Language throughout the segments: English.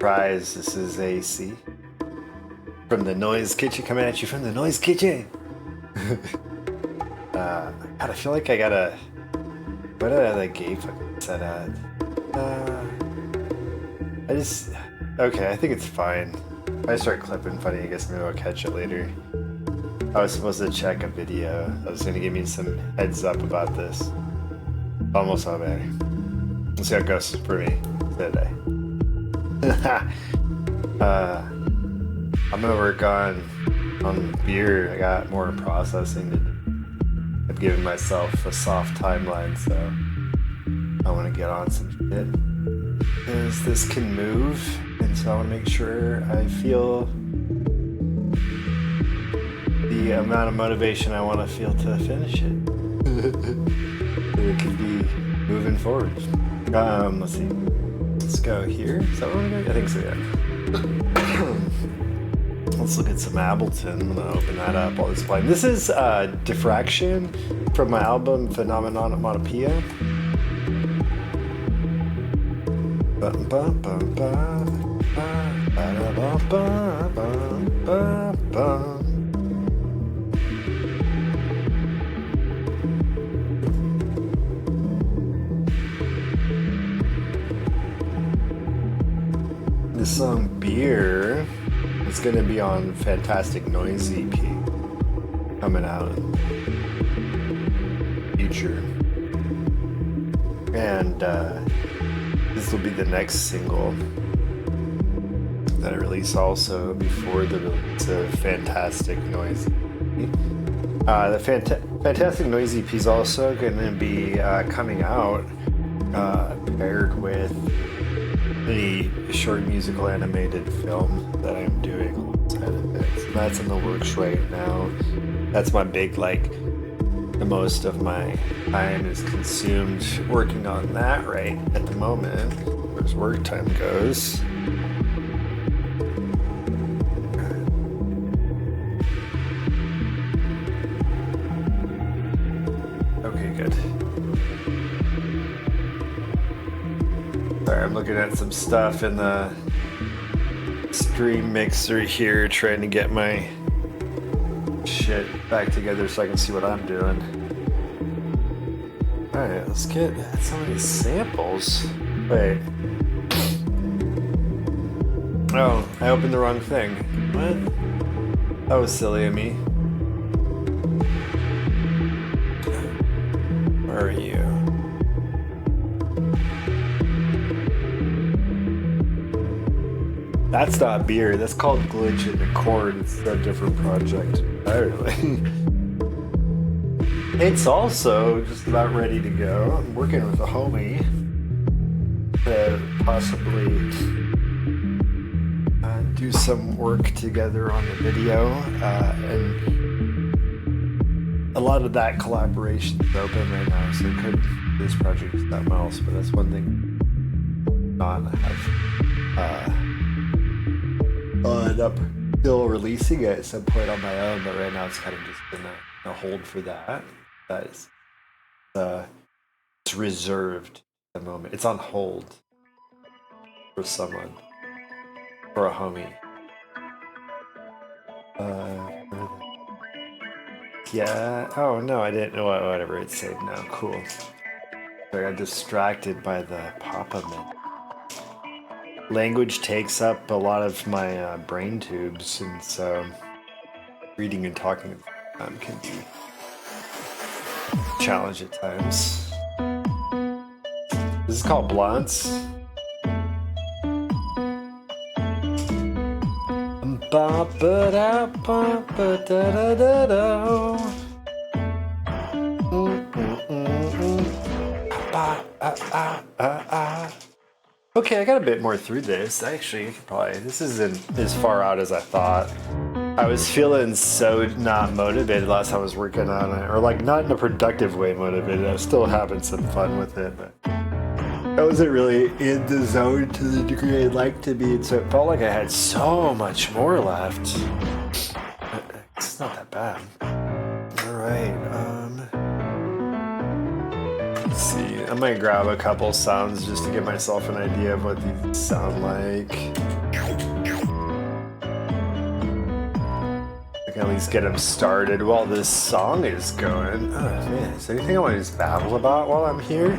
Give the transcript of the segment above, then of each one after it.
Surprise, this is AC. From the Noise Kitchen, coming at you from the Noise Kitchen! God, I feel like I gotta... What did I gate fucking set at? Okay, I think it's fine. If I start clipping funny, I guess maybe I'll catch it later. I was supposed to check a video that was gonna give me some heads up about this. Almost all better. Let's see how it goes for me today. I'm gonna work on beer. I got more processing to do. I've given myself a soft timeline, so I want to get on some shit. Because this can move, and so I want to make sure I feel the amount of motivation I want to feel to finish it. It could be moving forward. Let's see. Let's go here. Is that where we're going? I think so, yeah. Let's look at some Ableton. I'm gonna open that up while it's playing. This is Diffraction from my album Phenomenomatopoeia. The song Beer is going to be on Fantastic Noise EP coming out in the future. And this will be the next single that I release also before the release of Fantastic Noise EP. The Fantastic Noise EP is also going to be coming out paired with the short musical animated film that I'm doing alongside of it. So that's in the works right now. That's my big, the most of my time is consumed working on that right at the moment, as work time goes. Okay, good. Sorry, I'm looking at some stuff in the stream mixer here, trying to get my shit back together so I can see what I'm doing. Alright, let's get some of these samples. Wait. Oh, I opened the wrong thing. What? That was silly of me. Where are you? That's not beer, that's called Glitch in the Chord. It's a different project entirely. It's also just about ready to go. I'm working with a homie to possibly do some work together on the video. And a lot of that collaboration is open right now, so it could be this project is something else, but that's one thing not have. I'll end up still releasing it at some point on my own, but right now it's kind of just been a hold for that. That is, it's reserved at the moment. It's on hold for someone, for a homie. Yeah. Oh no, I didn't know whatever it said now. Cool. I got distracted by the pop-up. Language takes up a lot of my brain tubes, and so reading and talking can be a challenge at times. This is called Blunts. Okay, I got a bit more through this. Actually, this isn't as far out as I thought. I was feeling so not motivated last time I was working on it, or not in a productive way motivated. I was still having some fun with it, but I wasn't really in the zone to the degree I'd like to be, and so it felt like I had so much more left. It's not that bad. Alright, let's see. I might grab a couple sounds just to give myself an idea of what these sound like. can at least get them started while this song is going. Oh man, is there anything I want to just babble about while I'm here?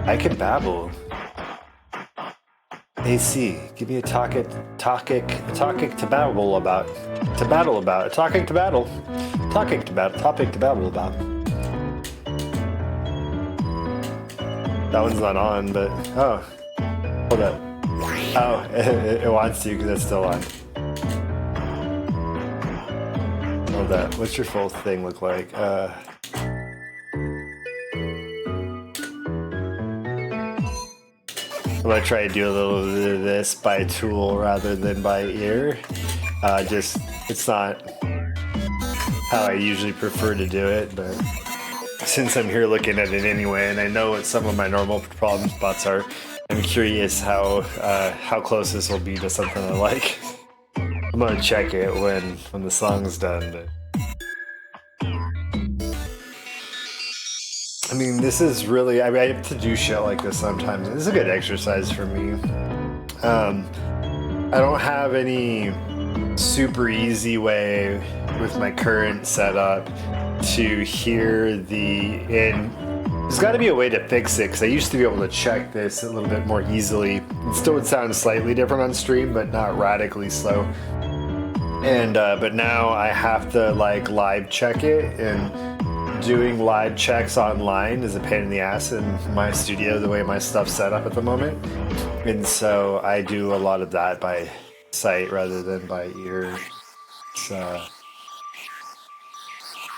I can babble. AC, give me a topic to babble about. To battle about. A topic to babble about. That one's not on, but oh, hold up. Oh, it wants to because it's still on. Hold up. What's your full thing look like? I'm gonna try to do a little bit of this by tool rather than by ear. It's not how I usually prefer to do it, but since I'm here looking at it anyway, and I know what some of my normal problem spots are, I'm curious how close this will be to something I like. I'm gonna check it when the song's done. But I mean, this is really, I have to do shit like this sometimes. This is a good exercise for me. I don't have any super easy way with my current setup to hear there's got to be a way to fix it, because I used to be able to check this a little bit more easily. It still would sound slightly different on stream, but not radically slow. And but now I have to like live check it, and doing live checks online is a pain in the ass in my studio, the way my stuff's set up at the moment. And so I do a lot of that by sight rather than by ear.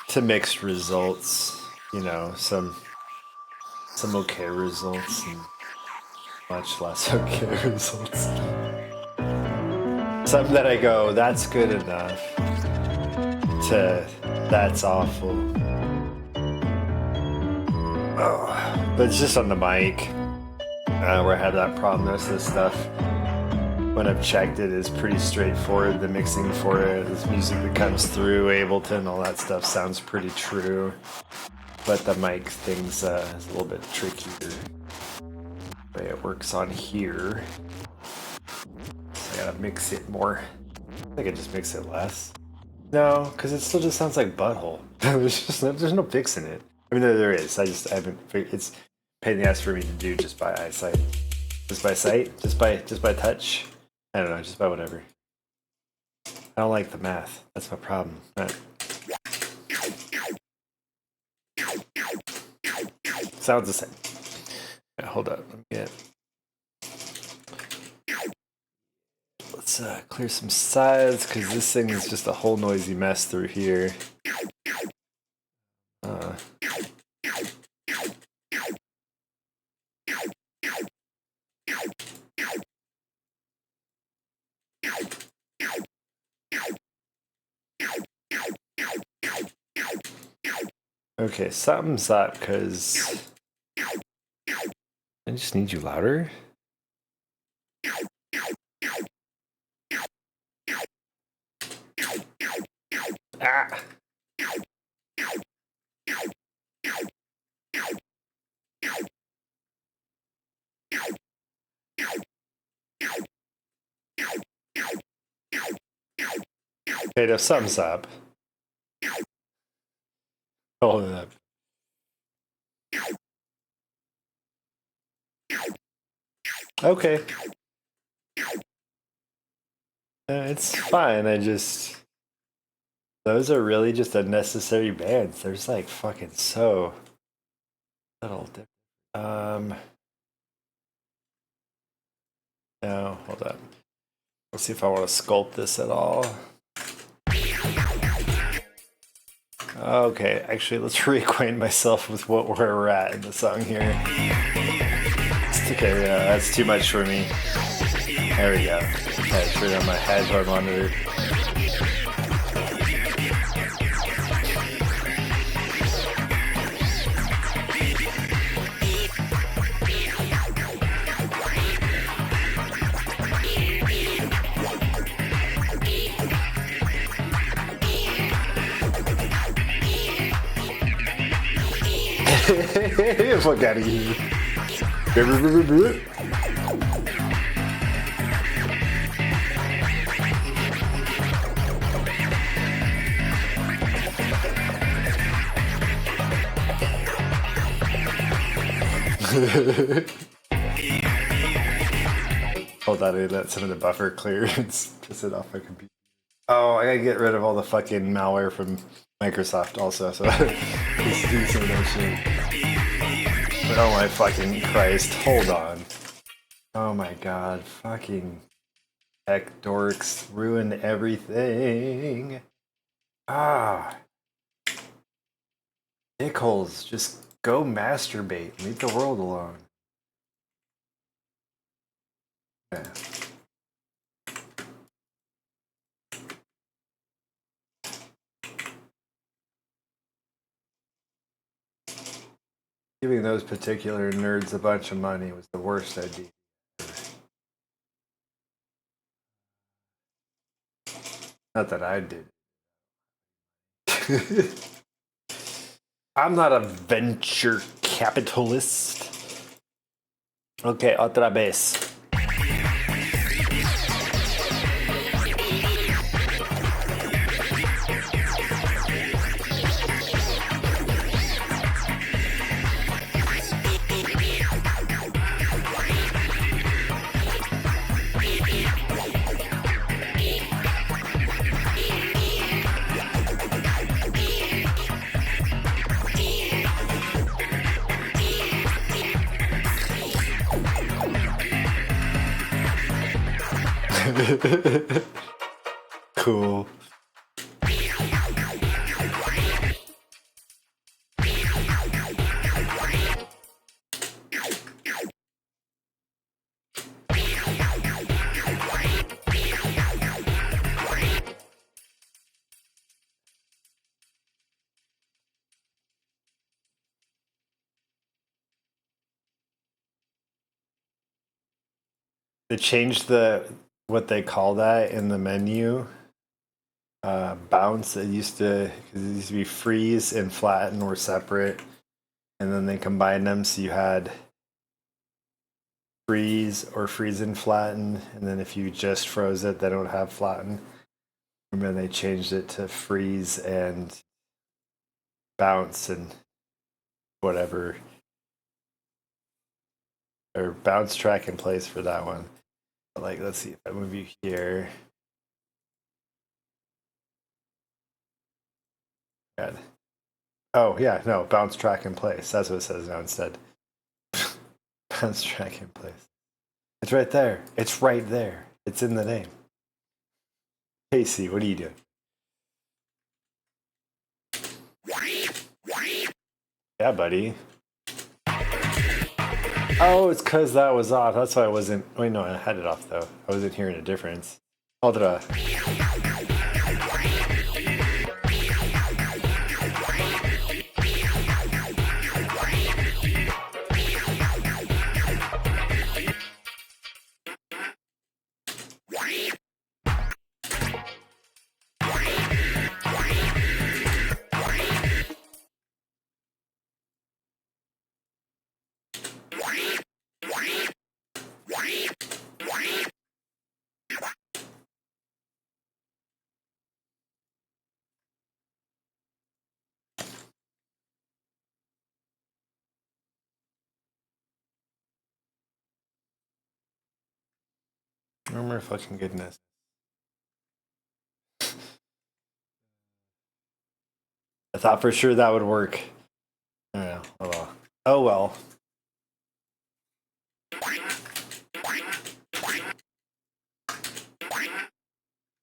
To mixed results, you know, some okay results and much less okay results. Something that I go, that's good enough, to that's awful. Oh, but it's just on the mic where I have that problem. The rest of the stuff, when I've checked it, is pretty straightforward. The mixing for it, this music that comes through Ableton, all that stuff sounds pretty true. But the mic thing's is a little bit trickier. The way it works on here. So I gotta mix it more. I think I just mix it less. No, because it still just sounds like butthole. There's no fixing it. I mean, there is. I haven't. It's a pain in the ass for me to do just by eyesight, just by sight, just by touch. I don't know, just by whatever. I don't like the math. That's my problem. Right. Sounds the same. Yeah, hold up. Let me get. Let's clear some sides, because this thing is just a whole noisy mess through here. Okay, something's up, because I just need you louder. Ah! Okay, now something's up. Hold it up. Okay. It's fine, those are really just unnecessary bands. There's like fucking so little different. No, hold up. Let's see if I want to sculpt this at all. Okay, actually, let's reacquaint myself with where we're at in the song here. Okay, yeah, that's too much for me. There we go. Okay, turn on my headphone monitor. Fuck out of here. Hold on, I let some of the buffer clear and piss it off my computer. Oh, I gotta get rid of all the fucking malware from Microsoft also, so let's do some of that shit. But oh my fucking Christ, hold on. Oh my god, fucking tech dorks ruined everything. Ah. Dickholes, just go masturbate. Leave the world alone. Yeah. Giving those particular nerds a bunch of money was the worst idea. Not that I did. I'm not a venture capitalist. Okay, otra vez. Cool. They changed what they call that in the menu. Bounce. It used to be freeze and flatten were separate, and then they combined them so you had freeze or freeze and flatten, and then if you just froze it, they don't have flatten. And then they changed it to freeze and bounce and whatever, or bounce track in place for that one. But like, let's see if I move you here. God. Oh yeah, no, bounce track in place. That's what it says now instead. Bounce track in place. It's right there. It's right there. It's in the name. Casey, what are you doing? Yeah, buddy. Oh, it's because that was off. That's why I wasn't. Wait, no, I had it off though. I wasn't hearing a difference. Otra. Oh my fucking goodness. I thought for sure that would work. I don't know. Oh well. Oh well.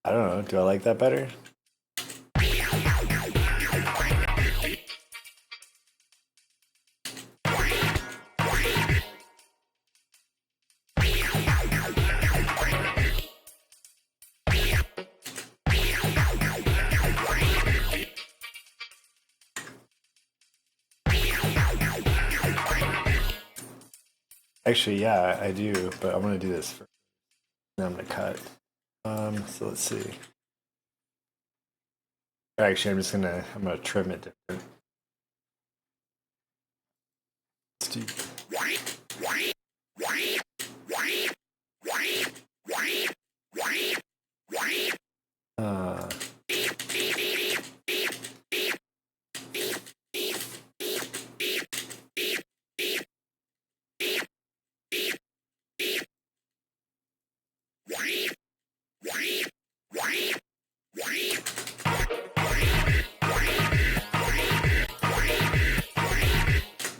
I don't know. Do I like that better? Actually, yeah, I do, but I'm gonna do this first. Then I'm gonna cut. So let's see. Actually, I'm gonna trim it different. Let's do.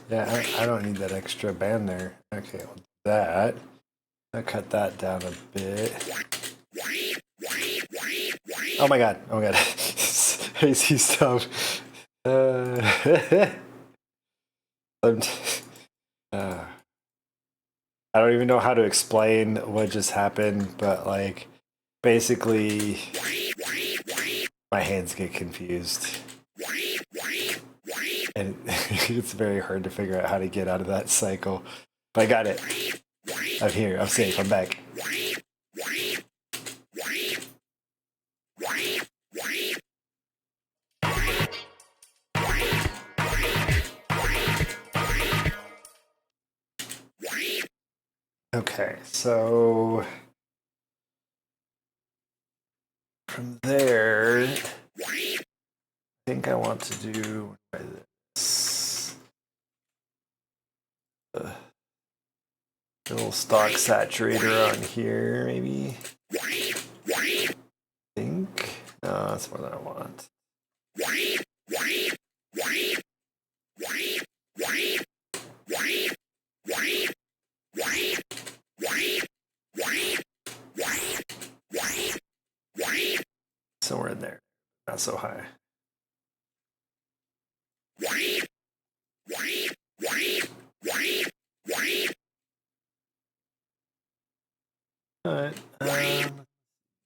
Yeah, I don't need that extra band there. Okay, I'll do that. I'll cut that down a bit. Oh my god, oh my god. Hazy stuff. I'm I don't even know how to explain what just happened, but like basically my hands get confused. And it's very hard to figure out how to get out of that cycle. But I got it. I'm here. I'm safe. I'm back. Okay, so from there, I think I want to do this. A little stock saturator on here, maybe. I think. No, that's more than I want. Somewhere in there. Not so high. Alright,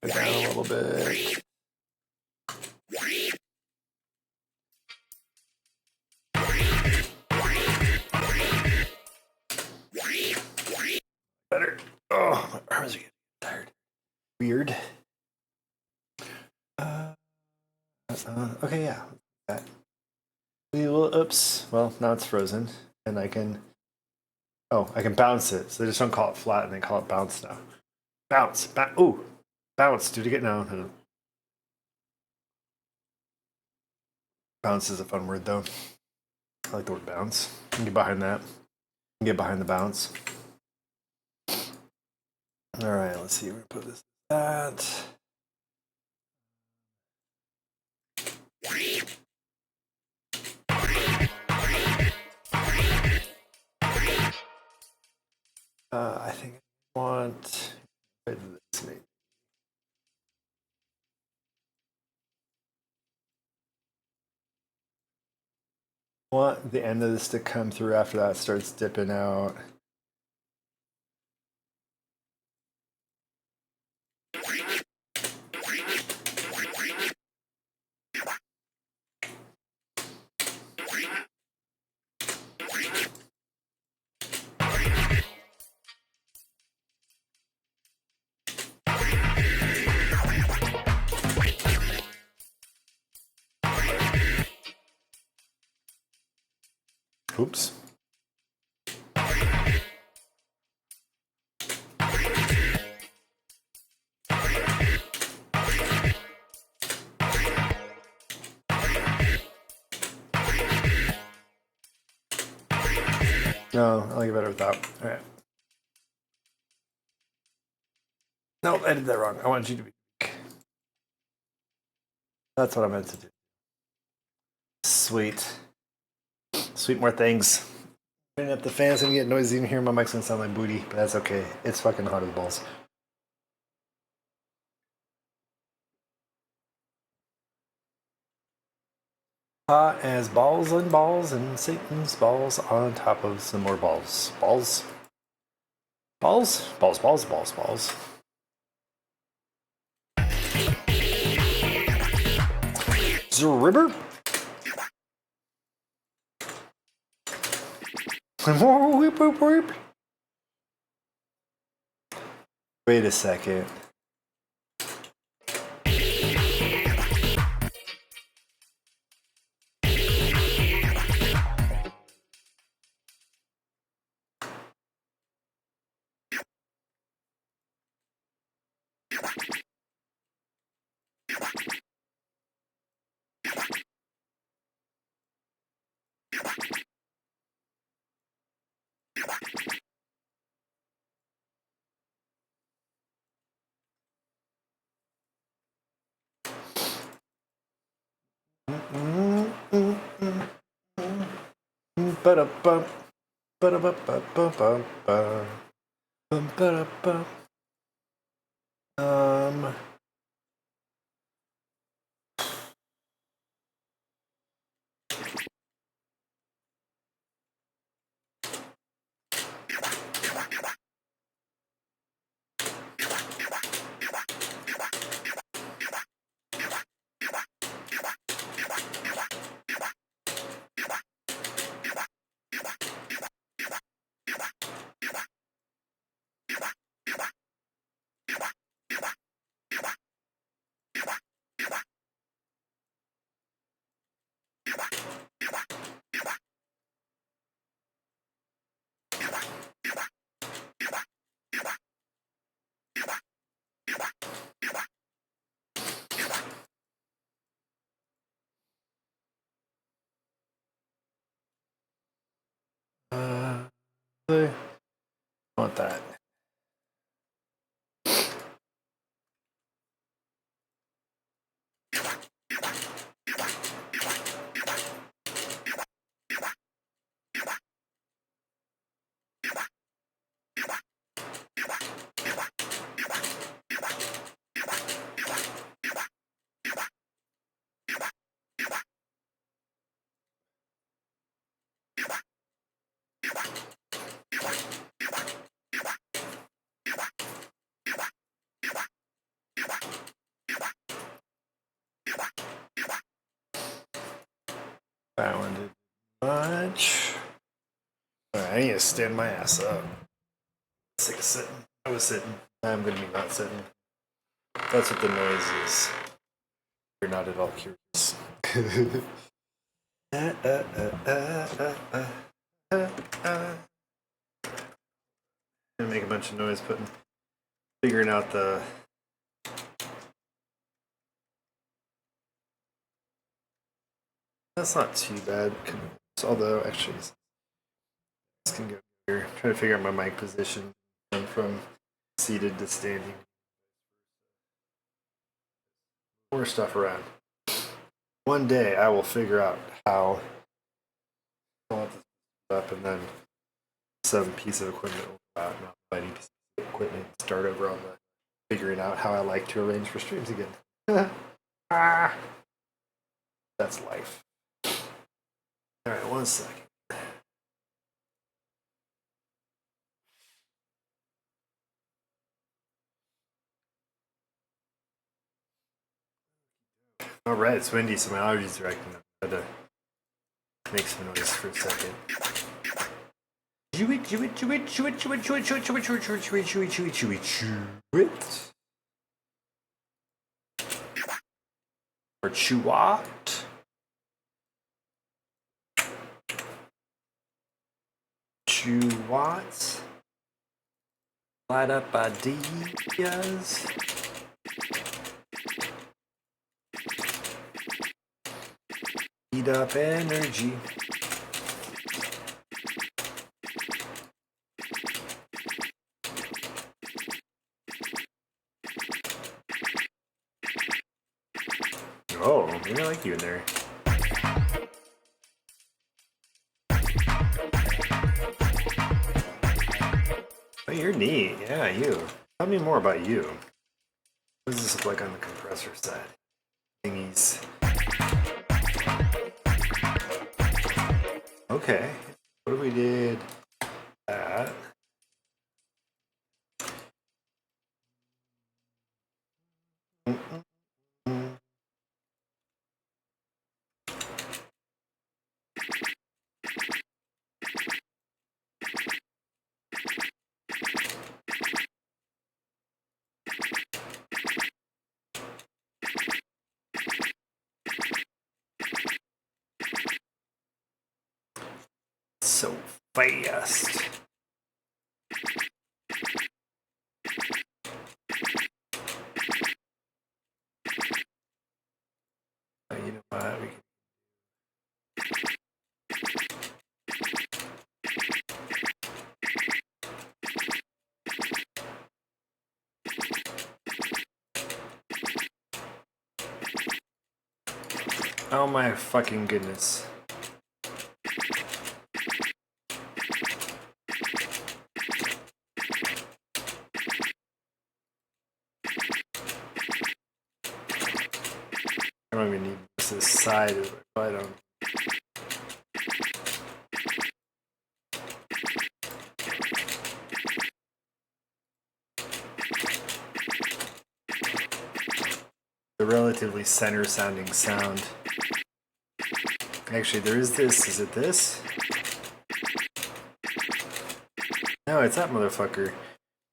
go down a little bit. Better. Oh, my arms are getting tired. Weird. Okay, yeah. That. Oops. Well, now it's frozen, and I can. Oh, I can bounce it. So they just don't call it flat, and they call it bounce now. Bounce. Ooh, bounce. Do it again. No. Bounce is a fun word, though. I like the word bounce. You can get behind that. You can get behind the bounce. All right. Let's see. We're gonna put this. That. I think I want this maybe. I want the end of this to come through after that starts dipping out. Oops. No, I like it better without. All right. No, I did that wrong. I wanted you to be weak. That's what I meant to do. Sweet. Sweet more things. Turning up the fans and get noisy in here. My mic's gonna sound like booty, but that's okay. It's fucking hot as balls. Hot as balls and Satan's balls on top of some more balls. Balls? Balls? Balls, balls, balls, balls. Zribber? Wait a second. Ba-da-bum. Ba-da-ba-ba-ba-ba-ba. Ba-da-ba. I want that. Found it much. Alright, I need to stand my ass up. Sick of sitting. I was sitting. I'm gonna be not sitting. That's what the noise is. You're not at all curious. Gonna make a bunch of noise figuring out the that's not too bad. Although actually this can go here. Trying to figure out my mic position from seated to standing. More stuff around. One day I will figure out how I want this up and then some piece of equipment will go out, not any piece of equipment, start over on the figuring out how I like to arrange for streams again. That's life. Alright, 1 second. Alright, it's windy, so my allergies are acting up. I had to make some noise for a second. Chew it. Or chew what? Chew what? Light up ideas. Heat up energy. Oh, maybe I like you in there. Oh, you're neat. Yeah, you. Tell me more about you. What does this look like on the compressor side? Thingies. Okay. What if we did that? So fast. You know what? We can... Oh my fucking goodness. might as well. I don't. A relatively center sounding sound. Actually, there is this. Is it this? No, it's that motherfucker.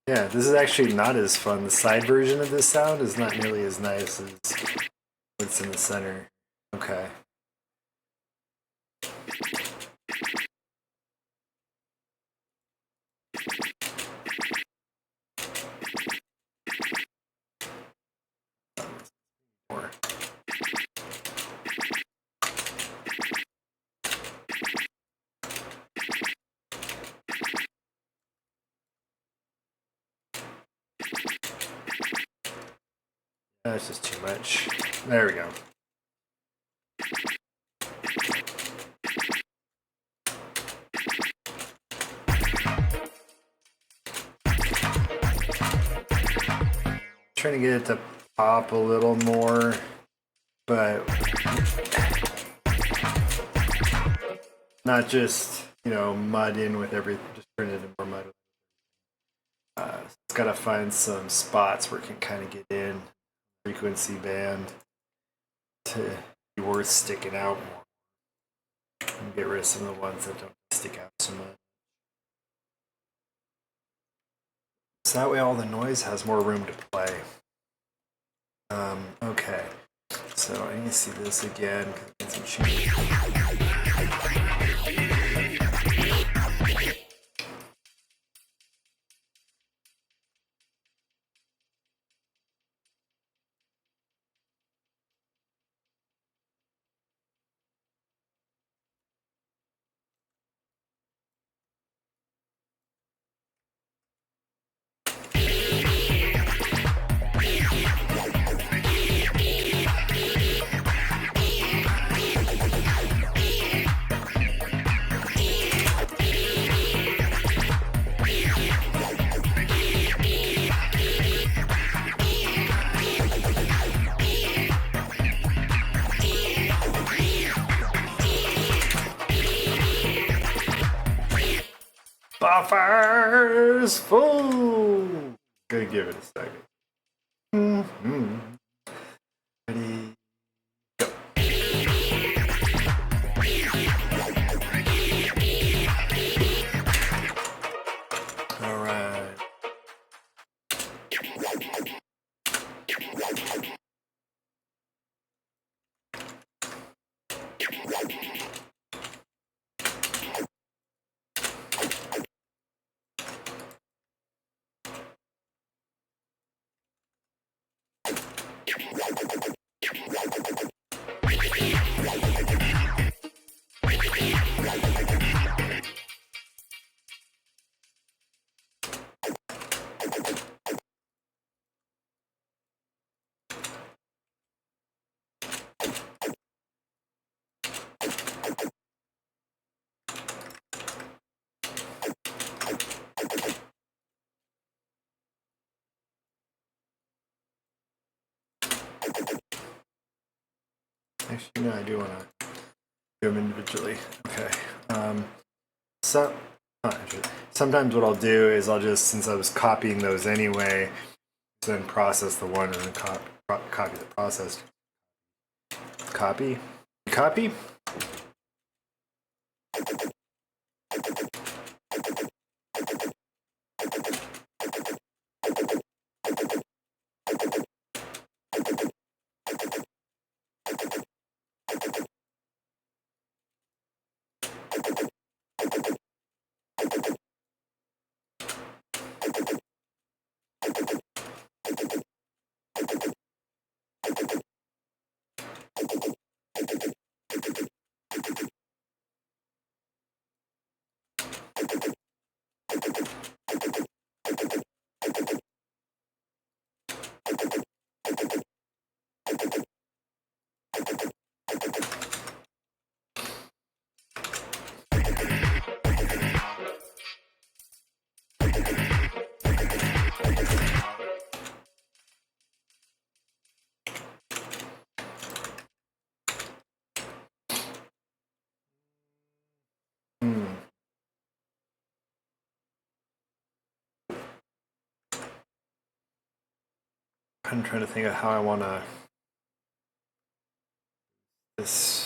Yeah, this is actually not as fun. The side version of this sound is not nearly as nice as what's in the center. Okay. More. That's just too much. There we go. Trying to get it to pop a little more, but not just, you know, mud in with everything, just turn it into more mud. It's got to find some spots where it can kind of get in, frequency band, to be worth sticking out more. And get rid of some of the ones that don't stick out so much. So that way all the noise has more room to play. Okay, so I need to see this again. Some change. Buffers full. Gonna give it a second. Ready? Go. All right. Actually, no, I do want to do them individually. Okay. Sometimes what I'll do is I'll just, since I was copying those anyway, then process the one and then copy the processed. Copy. Copy. I'm trying to think of how I want to this.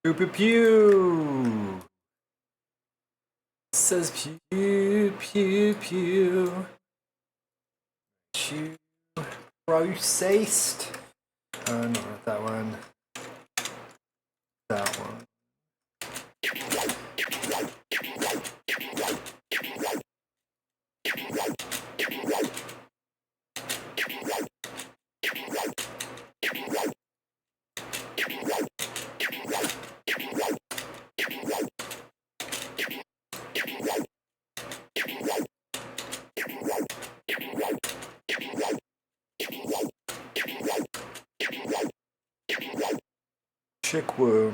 Pew pew pew. Says pew pew pew. Pew processed. No, not that one. That one. Chickwoo.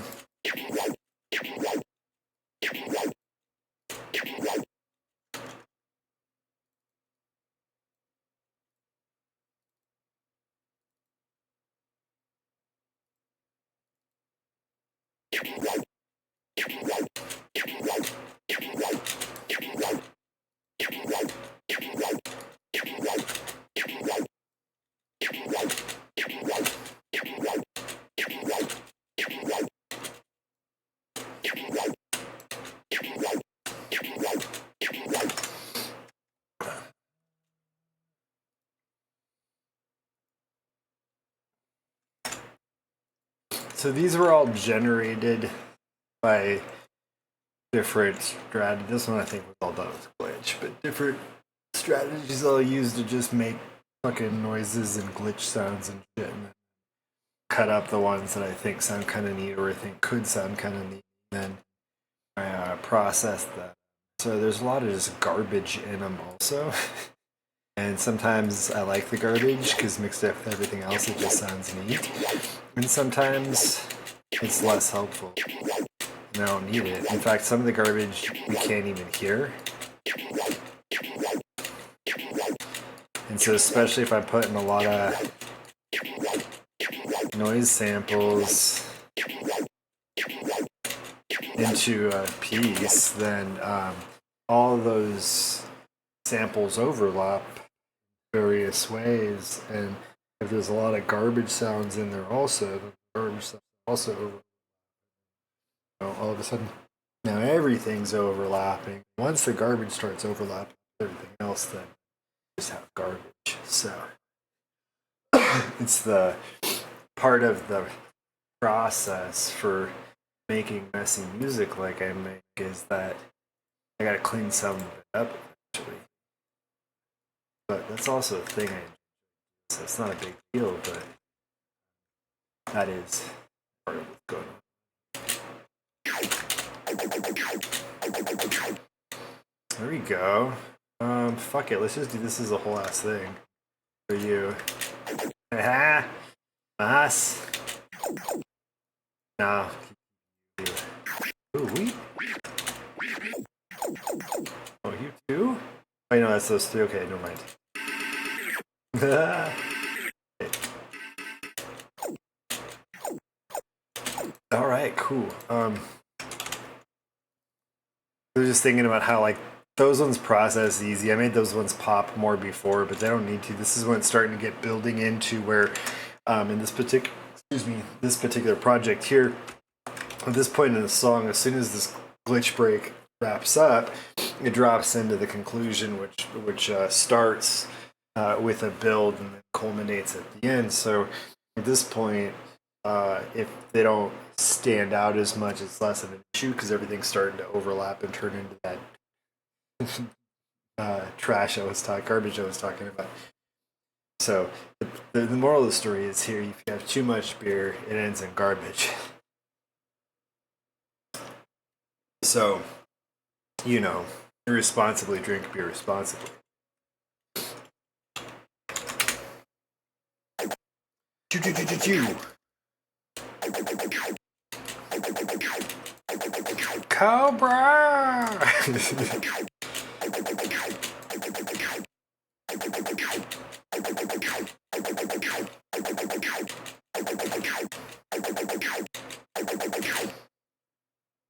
So these were all generated by different strategies. This one I think was all done with glitch, but different strategies I'll use to just make fucking noises and glitch sounds and shit, and then cut up the ones that I think sound kind of neat or I think could sound kind of neat, and then I process them. So there's a lot of just garbage in them also. And sometimes I like the garbage because mixed up with everything else it just sounds neat. And sometimes it's less helpful and I don't need it. In fact, some of the garbage we can't even hear. And so especially if I put in a lot of noise samples into a piece, then all those samples overlap various ways, and if there's a lot of garbage sounds in there also, the garbage sounds also overlap. All of a sudden, now everything's overlapping. Once the garbage starts overlapping with everything else, then you just have garbage. So it's the part of the process for making messy music like I make is that I gotta clean some of it up eventually. But that's also a thing I enjoy. So it's not a big deal, but that is part of what's going on. There we go. Fuck it. Let's just do this as a whole ass thing for you. Ha! Nice. No. Ooh, we. Oh, you too? Oh, no, that's those three. Okay, never mind. All right, cool. I was just thinking about how like those ones process easy. I made those ones pop more before, but they don't need to. This is when it's starting to get building into where, in this particular project here, at this point in the song, as soon as this glitch break wraps up, it drops into the conclusion, which starts with a build and then culminates at the end. So at this point, if they don't stand out as much, it's less of an issue because everything's starting to overlap and turn into that garbage I was talking about. So the moral of the story is here: if you have too much beer, it ends in garbage. So, irresponsibly drink beer responsibly. Cobra!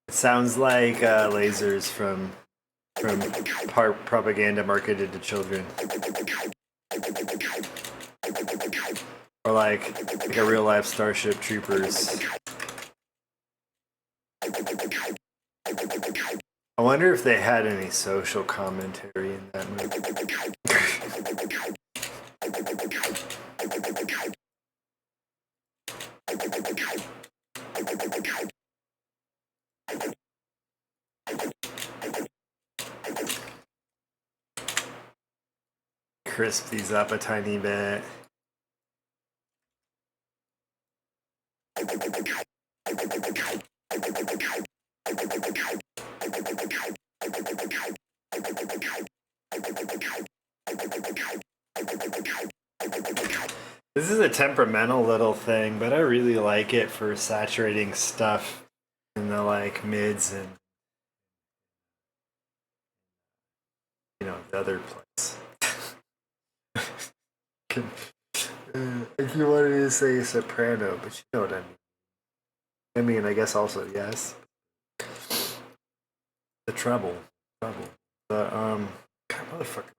It sounds like lasers from propaganda marketed to children. Or like a real life Starship Troopers. I wonder if they had any social commentary in that movie. Crisp these up a tiny bit. This is a temperamental little thing, but I really like it for saturating stuff in the like mids and the other place. If you wanted to say soprano, but you know what I mean. I mean, I guess also yes. The treble. The God, motherfucker.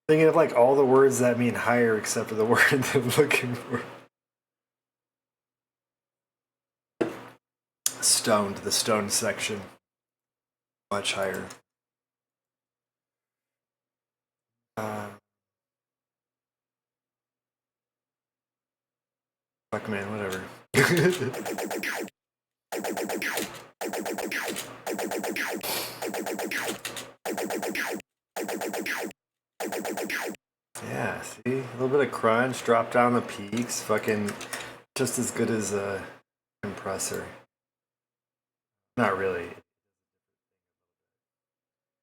Thinking of like all the words that mean higher except for the word that I'm looking for. Stoned, the stone section. Much higher. Fuck man, whatever. Yeah, see? A little bit of crunch, drop down the peaks, fucking just as good as a compressor. Not really.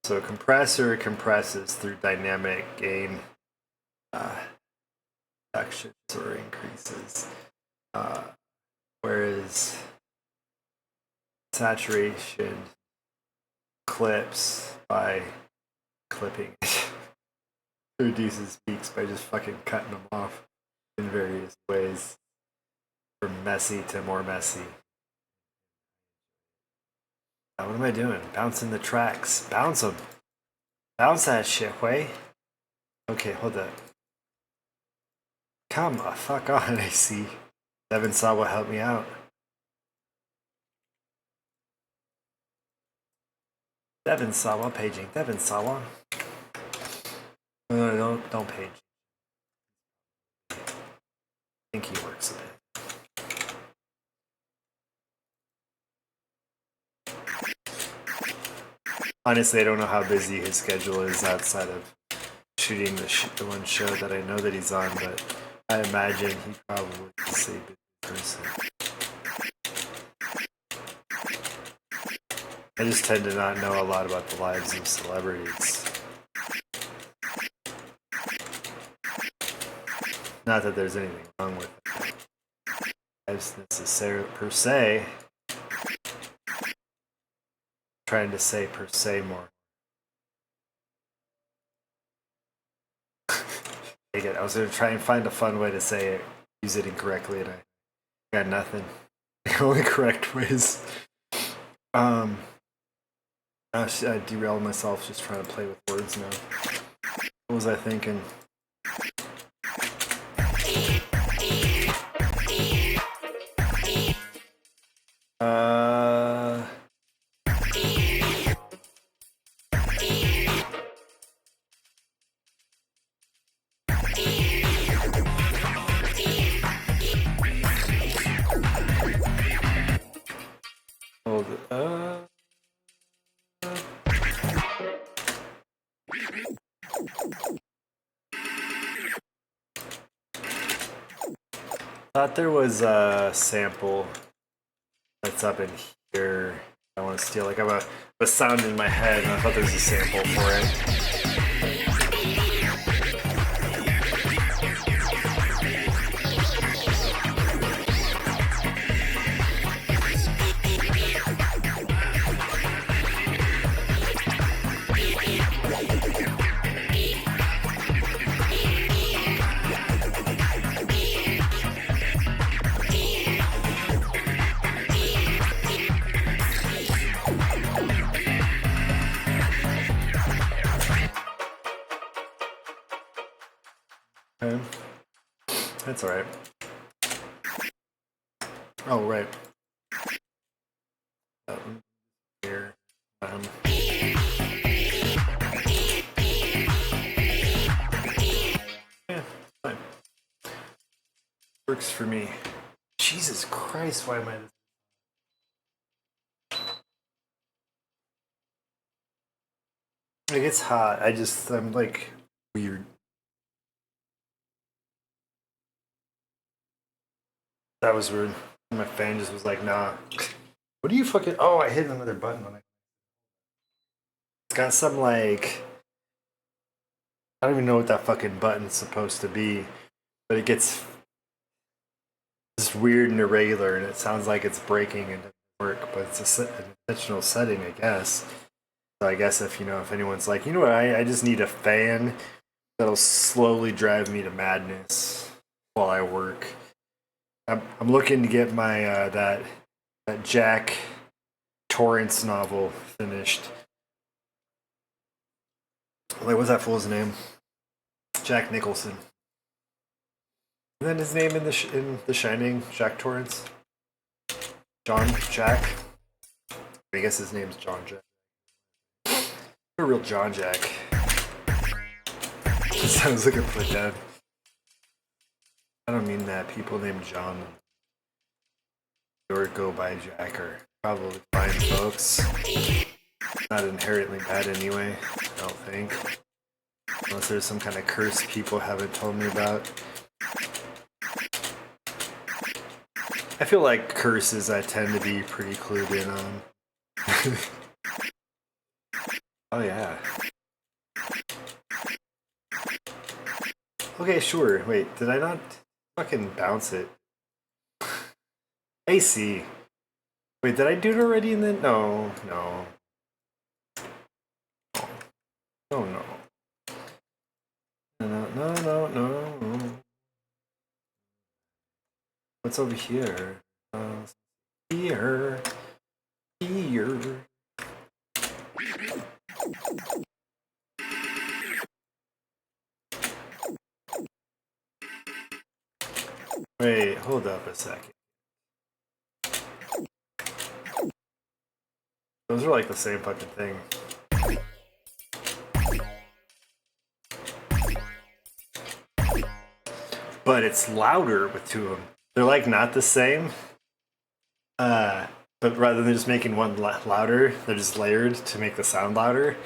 So a compressor compresses through dynamic gain reductions or increases. Whereas saturation clips by clipping it. Reduces peaks by just fucking cutting them off in various ways. From messy to more messy. Now, what am I doing? Bouncing the tracks. Bounce them. Bounce that shit, way. Okay, hold up. Come on, fuck on, I see. Devin Sawa help me out. Devin Sawa paging. Devin Sawa. No, don't page. I think he works a bit. Honestly, I don't know how busy his schedule is outside of shooting the one show that I know that he's on, but I imagine he probably is a busy person. I just tend to not know a lot about the lives of celebrities. Not that there's anything wrong with lives necessarily per se. Trying to say per se more. I was gonna try and find a fun way to say it, use it incorrectly, and I got nothing. The only correct ways. I derailed myself just trying to play with words now. What was I thinking? Thought there was a sample that's up in here. I want to steal. Like I have a sound in my head, and I thought there was a sample for it. Okay. That's all right. Oh, right. Here. Yeah, fine. Works for me. Jesus Christ, why am I... It gets hot. I'm like weird. That was weird. My fan just was like, nah. What do you fucking... Oh, I hit another button on it. It's got some like... I don't even know what that fucking button's supposed to be. But it gets just weird and irregular, and it sounds like it's breaking and doesn't work. But it's an intentional setting, I guess. So I guess if anyone's like, you know what, I just need a fan that'll slowly drive me to madness while I work. I'm looking to get my that Jack Torrance novel finished. Like, what's that fool's name? Jack Nicholson. Isn't that his name in The Shining? Jack Torrance. Jack. I guess his name's John Jack. A real John Jack. It sounds like a put down. I don't mean that. People named John or go by Jack are probably fine folks. Not inherently bad anyway, I don't think. Unless there's some kind of curse people haven't told me about. I feel like curses I tend to be pretty clued in on. Oh yeah. Okay, sure. Wait, did I not fucking bounce it? AC. Wait, did I do it already in the... No. Oh no. No. What's over here? Here. Wait, hold up a second. Those are like the same fucking thing. But it's louder with two of them. They're like not the same. But rather than just making one louder, they're just layered to make the sound louder.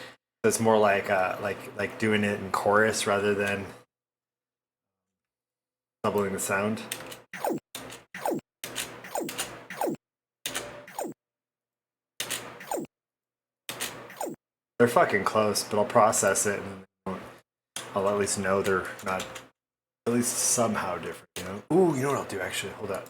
So it's more like doing it in chorus rather than doubling the sound. They're fucking close, but I'll process it and I'll at least know they're not at least somehow different, you know? Ooh, you know what I'll do actually? Hold up.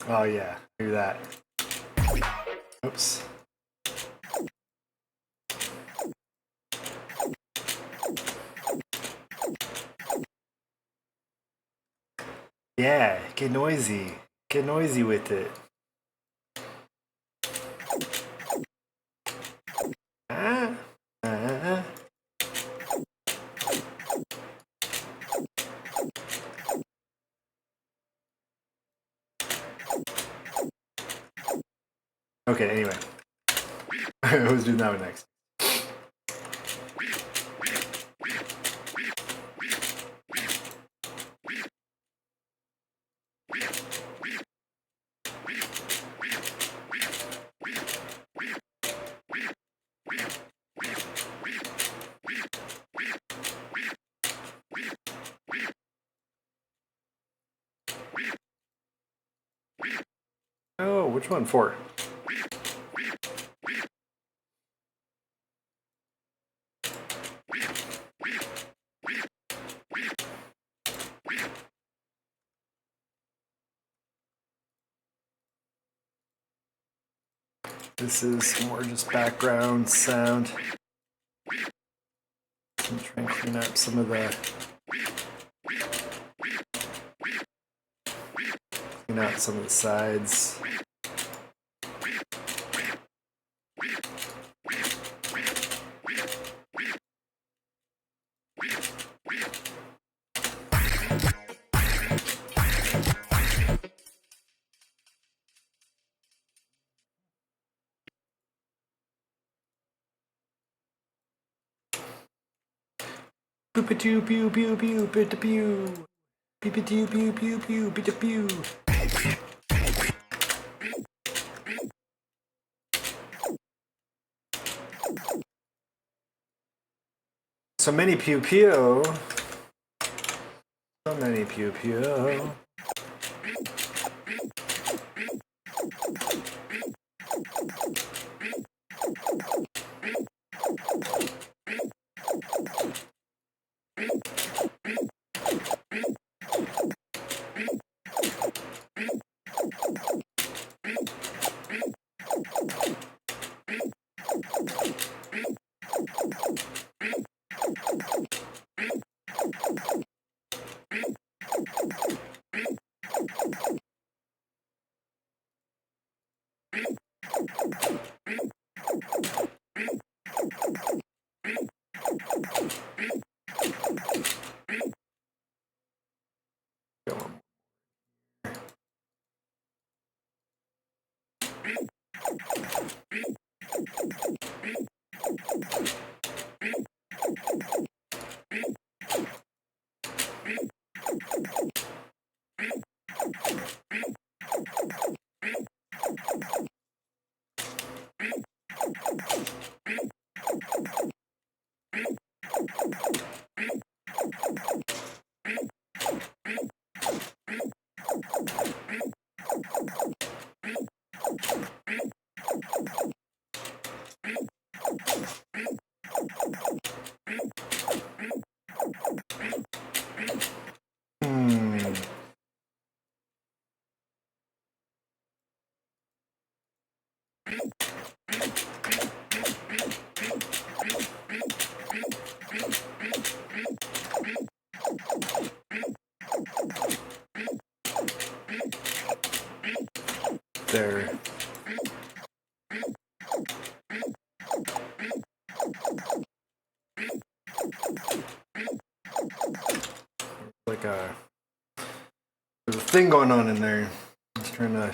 Oh yeah, do that. Oops. Yeah, get noisy. Get noisy with it. Ah. Ah. Okay, anyway. Who's doing that one next? Oh, which one for? This is more just background sound. I'm trying to clean up some of the sides. Boop-a-doo, pew, pew, pew, bit-a-pew. Beep-a-doo, pew, pew, pew, bit-a-pew. So many pew pew. So many pew pew. There. Like there's a thing going on in there. I'm just trying to.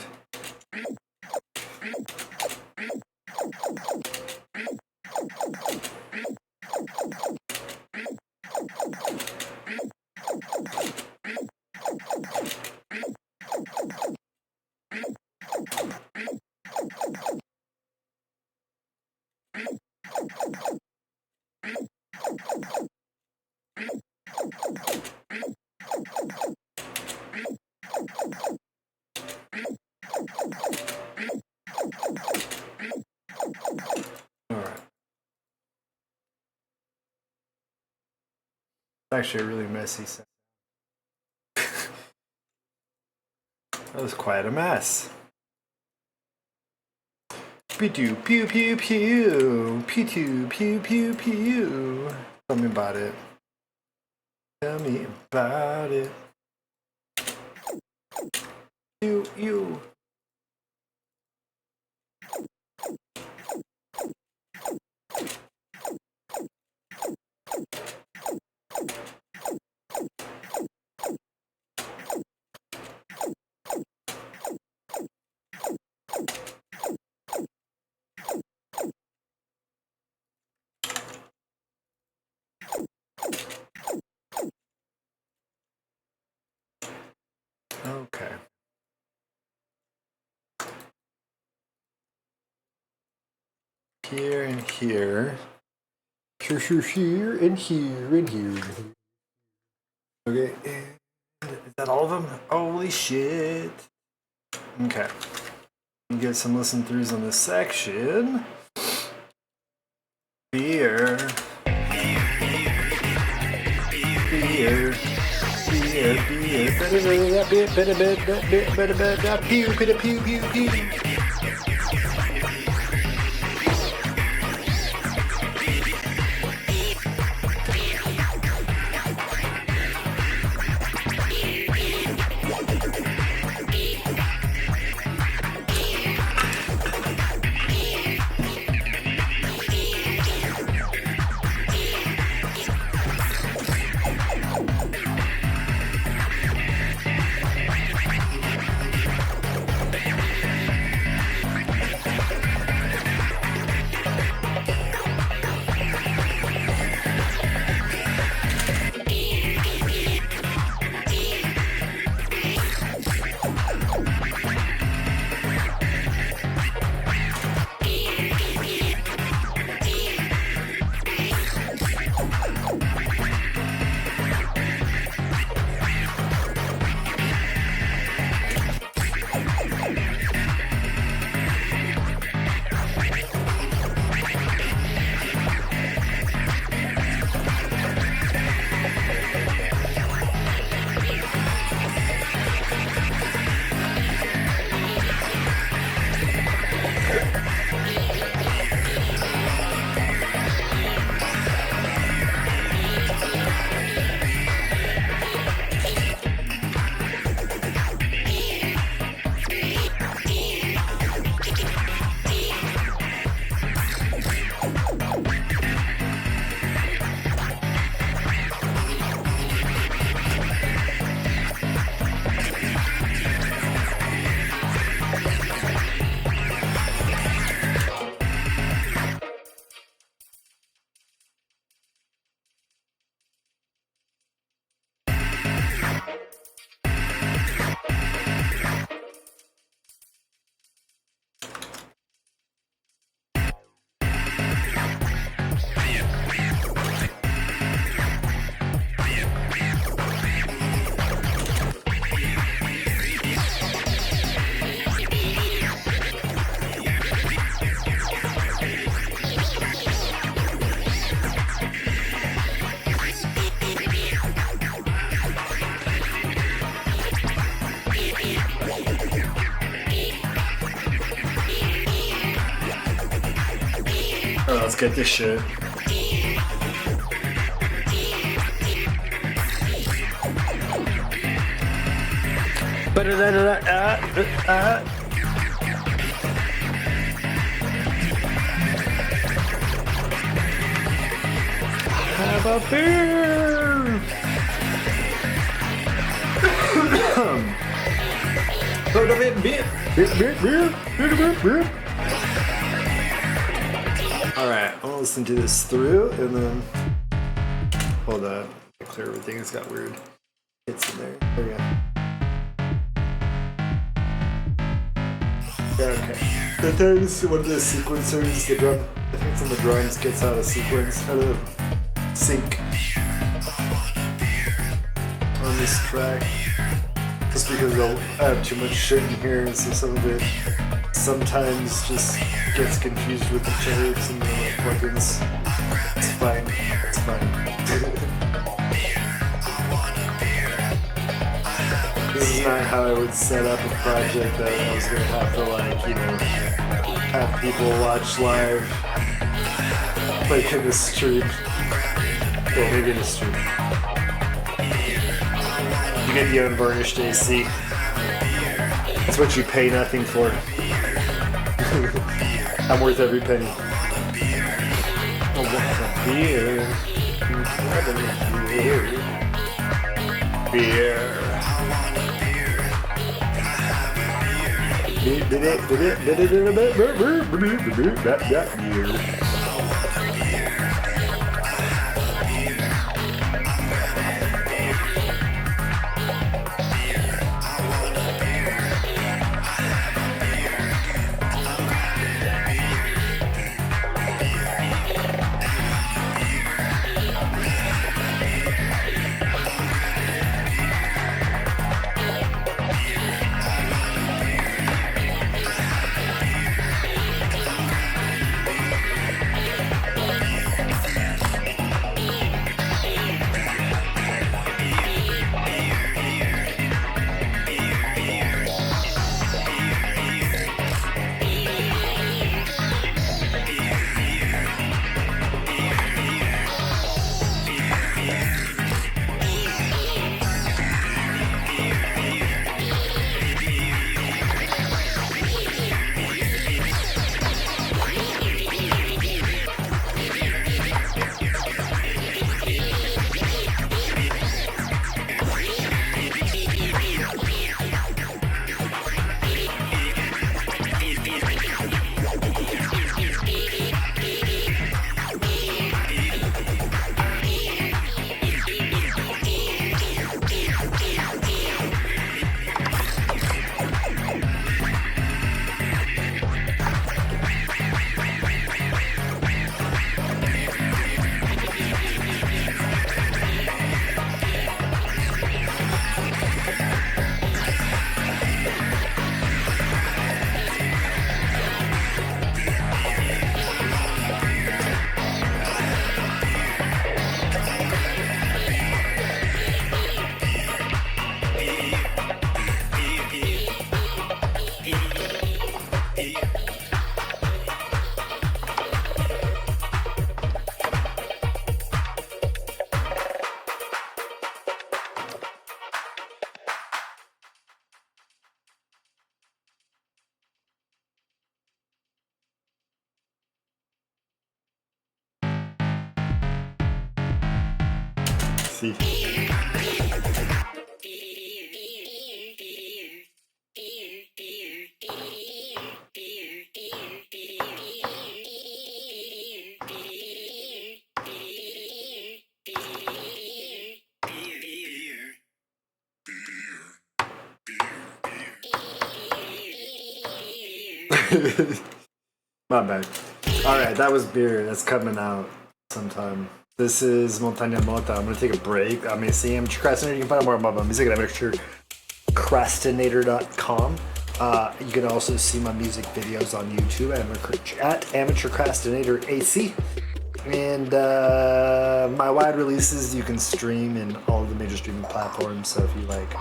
actually a really messy sound. That was quite a mess. Pew pew pew pew pew pew pew pew pew. Tell me about it. Tell me about it. You. Okay. Here and here. Here and here and here. Okay. And is that all of them? Holy shit. Okay. You get some listen throughs on this section. Beer. Oh, let's get this shit. Have a beer. Heard of it? Beer. Alright, I'm gonna listen to this through and then hold on. Clear everything, it's got weird hits in there. There we go. Yeah, okay. Sometimes one of the sequencers, the drum, I think it's on the drums, gets out of sequence, out of sync on this track. Just because I have too much shit in here, so some of it sometimes just gets confused with the cherubs and the plugins. It's fine. not how I would set up a project that I was gonna have to, like, you know, have people watch live, like in the stream. Well, maybe in the stream. You get the unvarnished AC. That's what you pay nothing for. I'm worth every penny. I want a beer. Beer. Beer. See. My bad. Alright, that was beer. That's coming out sometime. This is Montaña Mota. I'm gonna take a break. I'm gonna see Amateur Crastinator. You can find out more about my music at amateurcrastinator.com. You can also see my music videos on YouTube at Amateur Crastinator AC. And my wide releases you can stream in all the major streaming platforms. So if you like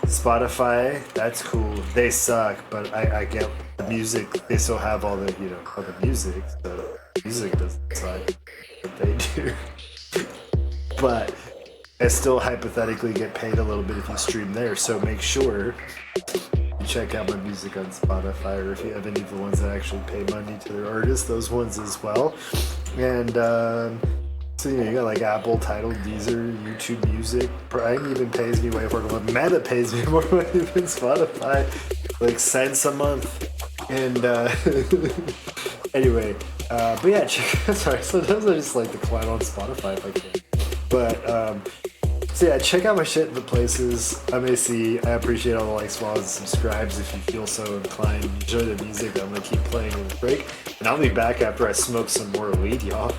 Spotify, that's cool. They suck, but I get the music. They still have all the, you know, all the music. So music doesn't suck, but they do. But I still hypothetically get paid a little bit if you stream there. So make sure you check out my music on Spotify, or if you have any of the ones that actually pay money to their artists, those ones as well. And so you know, you got like Apple, Tidal, Deezer, YouTube Music. Prime even pays me way more. Meta pays me more money than Spotify, like cents a month. And anyway, but yeah, sorry. Sometimes I just like to climb on Spotify if I can. But so yeah, check out my shit in the places. MAC. I appreciate all the likes, follows, and subscribes. If you feel so inclined, enjoy the music. I'm gonna keep playing in the break, and I'll be back after I smoke some more weed, y'all.